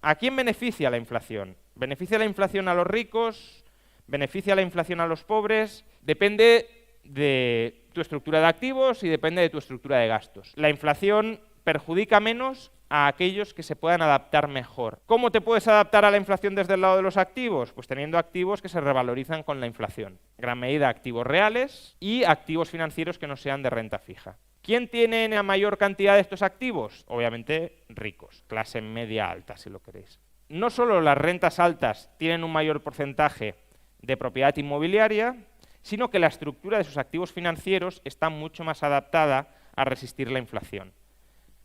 ¿A quién beneficia la inflación? ¿Beneficia la inflación a los ricos? ¿Beneficia la inflación a los pobres? Depende de tu estructura de activos y depende de tu estructura de gastos. La inflación perjudica menos a aquellos que se puedan adaptar mejor. ¿Cómo te puedes adaptar a la inflación desde el lado de los activos? Pues teniendo activos que se revalorizan con la inflación. En gran medida activos reales y activos financieros que no sean de renta fija. ¿Quién tiene la mayor cantidad de estos activos? Obviamente ricos, clase media alta si lo queréis. No solo las rentas altas tienen un mayor porcentaje de propiedad inmobiliaria, sino que la estructura de sus activos financieros está mucho más adaptada a resistir la inflación.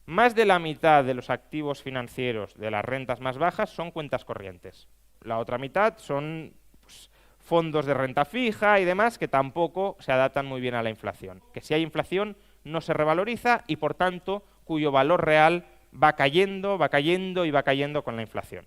Más de la mitad de los activos financieros de las rentas más bajas son cuentas corrientes. La otra mitad son fondos de renta fija y demás que tampoco se adaptan muy bien a la inflación. Que si hay inflación no se revaloriza y por tanto cuyo valor real va cayendo y va cayendo con la inflación.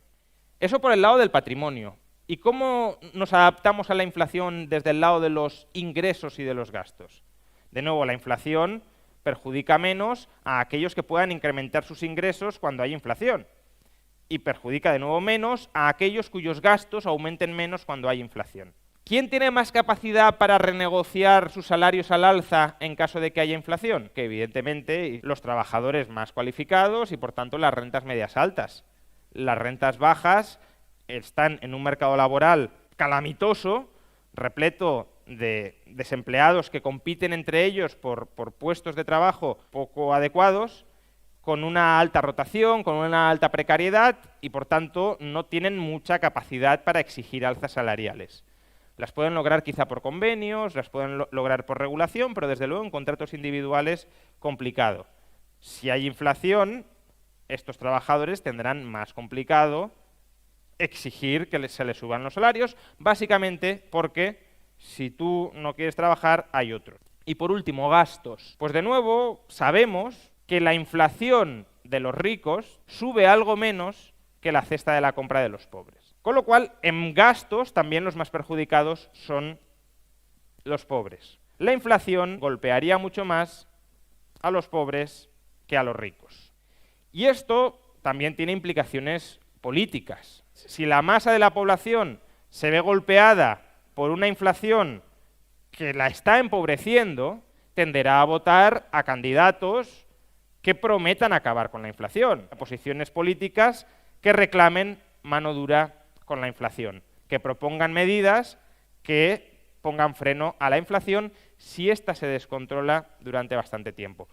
Eso por el lado del patrimonio. ¿Y cómo nos adaptamos a la inflación desde el lado de los ingresos y de los gastos? De nuevo, la inflación perjudica menos a aquellos que puedan incrementar sus ingresos cuando hay inflación y perjudica de nuevo menos a aquellos cuyos gastos aumenten menos cuando hay inflación. ¿Quién tiene más capacidad para renegociar sus salarios al alza en caso de que haya inflación? Que evidentemente los trabajadores más cualificados y por tanto las rentas medias altas. Las rentas bajas están en un mercado laboral calamitoso, repleto de desempleados que compiten entre ellos por puestos de trabajo poco adecuados, con una alta rotación, con una alta precariedad y por tanto no tienen mucha capacidad para exigir alzas salariales. Las pueden lograr quizá por convenios, las pueden lograr por regulación, pero desde luego en contratos individuales complicado. Si hay inflación, estos trabajadores tendrán más complicado exigir que se les suban los salarios, básicamente porque si tú no quieres trabajar, hay otros. Y por último, gastos. Pues de nuevo, sabemos que la inflación de los ricos sube algo menos que la cesta de la compra de los pobres. Con lo cual, en gastos también los más perjudicados son los pobres. La inflación golpearía mucho más a los pobres que a los ricos. Y esto también tiene implicaciones políticas. Si la masa de la población se ve golpeada por una inflación que la está empobreciendo, tenderá a votar a candidatos que prometan acabar con la inflación, a posiciones políticas que reclamen mano dura con la inflación, que propongan medidas que pongan freno a la inflación si ésta se descontrola durante bastante tiempo.